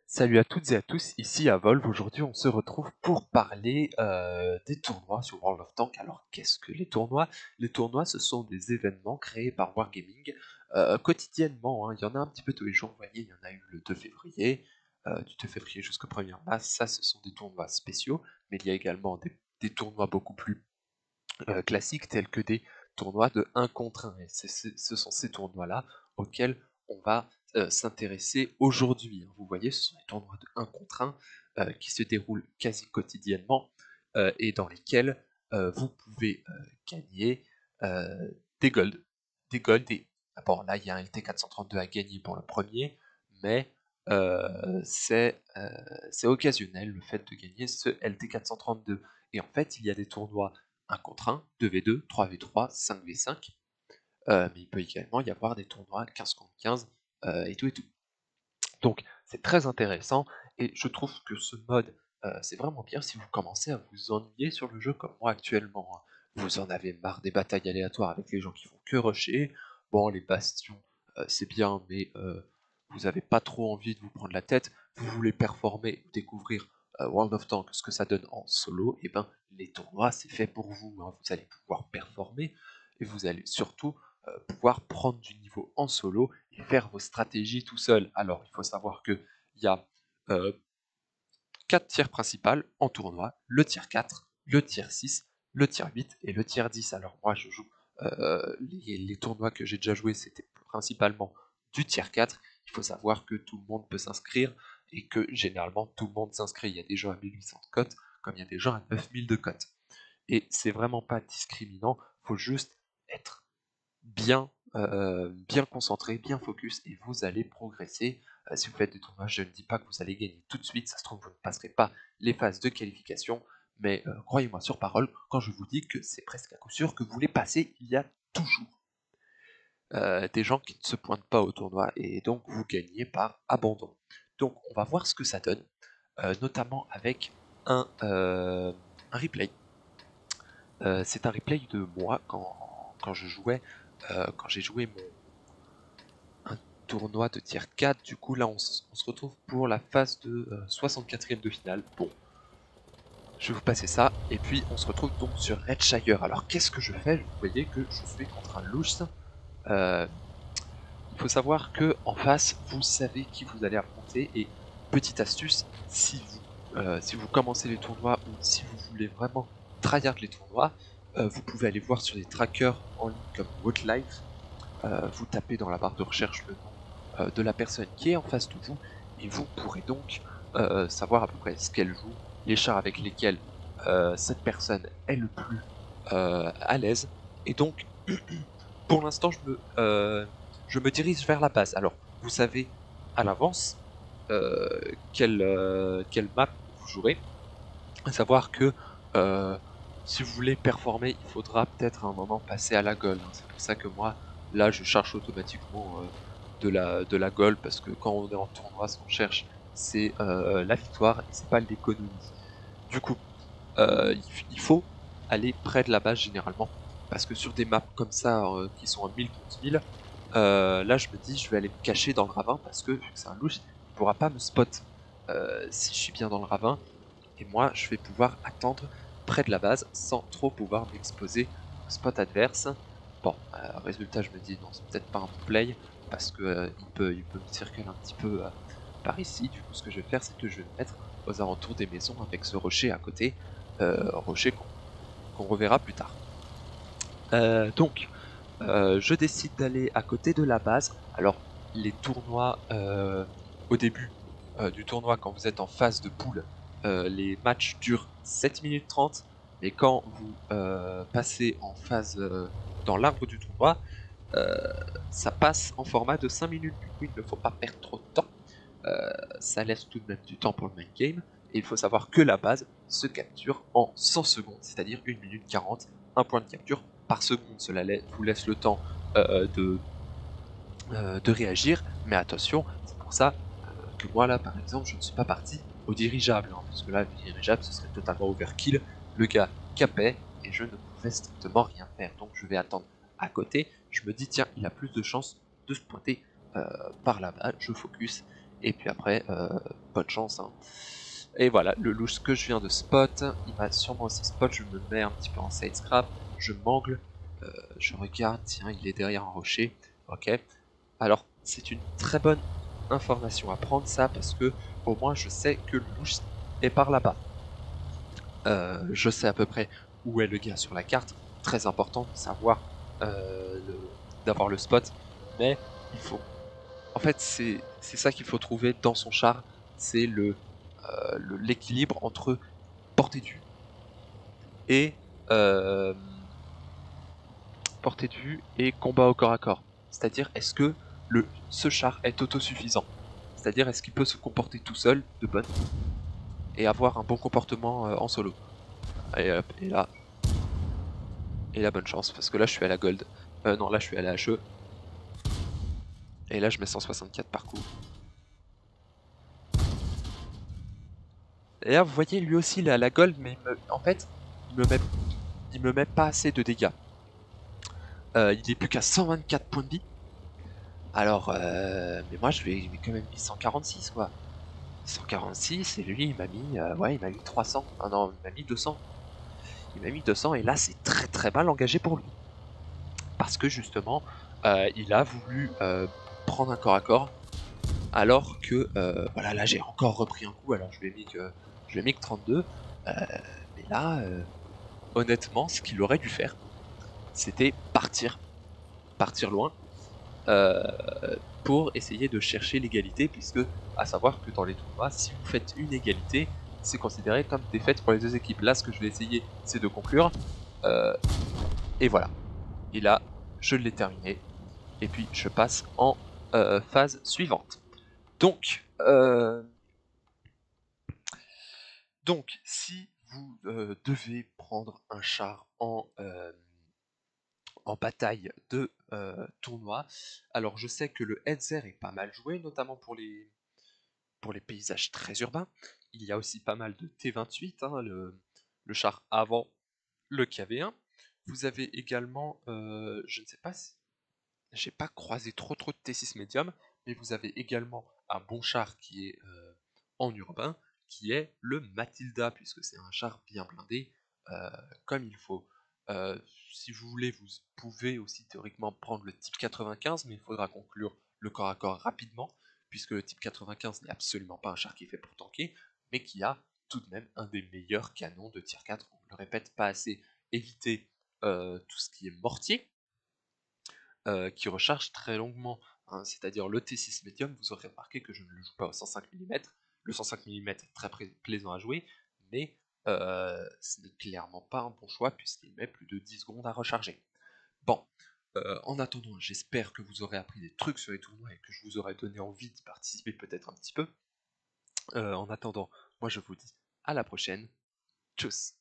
Salut à toutes et à tous, ici à Volve. Aujourd'hui, on se retrouve pour parler des tournois sur World of Tanks. Alors, qu'est-ce que les tournois? Les tournois, ce sont des événements créés par Wargaming quotidiennement, hein. Il y en a un petit peu tous les jours. Vous voyez, il y en a eu le 2 février, du 2 février jusqu'au 1er mars. Ça, ce sont des tournois spéciaux, mais il y a également des tournois beaucoup plus classiques, tels que des tournois de 1 contre 1. Et ce sont ces tournois-là auxquels on va s'intéresser aujourd'hui, hein. Vous voyez, ce sont des tournois de 1 contre 1 qui se déroulent quasi quotidiennement et dans lesquels vous pouvez gagner euh, des golds. Des golds et... Bon, là, il y a un LT432 à gagner pour le premier, mais c'est occasionnel le fait de gagner ce LT432. Et en fait, il y a des tournois 1 contre 1, 2v2, 3v3, 5v5, mais il peut également y avoir des tournois 15 contre 15 et tout et tout. Donc c'est très intéressant et je trouve que ce mode c'est vraiment bien si vous commencez à vous ennuyer sur le jeu comme moi actuellement, hein. Vous en avez marre des batailles aléatoires avec les gens qui font que rusher. Bon, les bastions c'est bien, mais vous n'avez pas trop envie de vous prendre la tête. Vous voulez performer, découvrir World of Tanks, ce que ça donne en solo, et ben les tournois c'est fait pour vous, hein. Vous allez pouvoir performer et vous allez surtout pouvoir prendre du niveau en solo et faire vos stratégies tout seul. Alors, il faut savoir qu'il y a 4 tiers principales en tournoi, le tiers 4, le tiers 6, le tiers 8 et le tiers 10. Alors moi, je joue les tournois que j'ai déjà joués, c'était principalement du tiers 4. Il faut savoir que tout le monde peut s'inscrire et que généralement tout le monde s'inscrit. Il y a des gens à 1800 de cote, comme il y a des gens à 9000 de cote. Et c'est vraiment pas discriminant, il faut juste être bien concentré, bien focus, et vous allez progresser. Si vous faites des tournois, je ne dis pas que vous allez gagner tout de suite, ça se trouve vous ne passerez pas les phases de qualification, mais croyez-moi sur parole, quand je vous dis que c'est presque à coup sûr que vous les passez, il y a toujours des gens qui ne se pointent pas au tournoi, et donc vous gagnez par abandon. Donc on va voir ce que ça donne, notamment avec un replay. C'est un replay de moi quand je jouais, quand j'ai joué un tournoi de tier 4. Du coup, là, on se retrouve pour la phase de 64e de finale. Bon, je vais vous passer ça. Et puis, on se retrouve donc sur Redshire. Alors, qu'est-ce que je fais? Vous voyez que je suis contre un Louche. Il faut savoir que en face, vous savez qui vous allez affronter. Et petite astuce, si vous commencez les tournois ou si vous voulez vraiment tryhard les tournois, vous pouvez aller voir sur des trackers en ligne comme Wildlife. Vous tapez dans la barre de recherche le nom de la personne qui est en face de vous et vous pourrez donc savoir à peu près ce qu'elle joue, les chars avec lesquels cette personne est le plus à l'aise. Et donc, pour l'instant, je me dirige vers la base. Alors, vous savez à l'avance quelle map vous jouerez. À savoir que si vous voulez performer, il faudra peut-être à un moment passer à la goal, hein. C'est pour ça que moi, là, je cherche automatiquement de la goal, parce que quand on est en tournoi, ce qu'on cherche, c'est la victoire et c'est pas l'économie. Du coup, il faut aller près de la base généralement, parce que sur des maps comme ça, qui sont à 1000 contre 1000, là je me dis je vais aller me cacher dans le ravin, parce que vu que c'est un louche, il pourra pas me spot si je suis bien dans le ravin, et moi je vais pouvoir attendre près de la base sans trop pouvoir m'exposer au spot adverse. Bon, résultat je me dis non, c'est peut-être pas un play, parce que il peut me circuler un petit peu par ici. Du coup, ce que je vais faire, c'est que je vais me mettre aux alentours des maisons avec ce rocher à côté, rocher qu'on reverra plus tard. Donc, je décide d'aller à côté de la base. Alors, les tournois, au début du tournoi, quand vous êtes en phase de poule, les matchs durent 7 minutes 30, mais quand vous passez en phase dans l'arbre du tournoi, ça passe en format de 5 minutes. Du coup, il ne faut pas perdre trop de temps. Ça laisse tout de même du temps pour le main game. Et il faut savoir que la base se capture en 100 secondes, c'est-à-dire 1 minute 40, un point de capture par seconde. Cela vous laisse le temps de réagir, mais attention, c'est pour ça que moi là par exemple je ne suis pas parti au dirigeable, hein, parce que là le dirigeable ce serait totalement overkill, le gars capait et je ne pouvais strictement rien faire, donc je vais attendre à côté. Je me dis tiens, il a plus de chances de se pointer par là-bas, je focus Et puis après, bonne chance. Hein. Et voilà, le louche que je viens de spot, il m'a sûrement aussi spot, je me mets un petit peu en side scrap, je m'angle, je regarde, tiens, il est derrière un rocher, ok. Alors, c'est une très bonne information à prendre ça, parce que au moins je sais que le louche est par là-bas. Je sais à peu près où est le gars sur la carte, très important de savoir, d'avoir le spot, mais il faut... En fait, c'est ça qu'il faut trouver dans son char, c'est l'équilibre entre portée de vue et portée de vue et combat au corps à corps. C'est-à-dire, est-ce que ce char est autosuffisant? C'est-à-dire, est-ce qu'il peut se comporter tout seul de bonne et avoir un bon comportement en solo? Et là, bonne chance, parce que là je suis à la gold. Non, là je suis à la HE. Et là je mets 164 par coup. Et là vous voyez, lui aussi il est à la gold, mais en fait, il me met pas assez de dégâts. Il est plus qu'à 124 points de vie. Alors, mais moi je lui ai quand même mis 146 quoi. 146 et lui il m'a mis, ouais, il m'a mis 300. Ah non, il m'a mis 200. Il m'a mis 200 et là c'est très très mal engagé pour lui. Parce que justement, il a voulu prendre un corps à corps. Alors que, voilà, là j'ai encore repris un coup, alors je lui ai mis que 32. Mais là, honnêtement, ce qu'il aurait dû faire, c'était partir loin, euh, pour essayer de chercher l'égalité, puisque, à savoir que dans les tournois, si vous faites une égalité, c'est considéré comme défaite pour les deux équipes. Là, ce que je vais essayer, c'est de conclure, et voilà. Et là, je l'ai terminé, et puis je passe en phase suivante. Donc, si vous devez prendre un char en bataille de tournoi, alors je sais que le Hetzer est pas mal joué, notamment pour les paysages très urbains. Il y a aussi pas mal de T28, hein, le char avant le KV1. Vous avez également, je ne sais pas si j'ai pas croisé trop de T6 médium, mais vous avez également un bon char qui est en urbain, qui est le Matilda, puisque c'est un char bien blindé, euh, comme il faut. Euh, Si vous voulez, vous pouvez aussi théoriquement prendre le type 95, mais il faudra conclure le corps à corps rapidement, puisque le type 95 n'est absolument pas un char qui est fait pour tanker, mais qui a tout de même un des meilleurs canons de tier 4. On ne le répète pas assez, évitez tout ce qui est mortier, qui recharge très longuement, hein, c'est-à-dire le T6 médium. Vous aurez remarqué que je ne le joue pas au 105 mm. Le 105 mm est très plaisant à jouer, mais ce n'est clairement pas un bon choix puisqu'il met plus de 10 secondes à recharger. Bon, en attendant, j'espère que vous aurez appris des trucs sur les tournois et que je vous aurai donné envie d'y participer peut-être un petit peu. En attendant, moi je vous dis à la prochaine. Tchuss!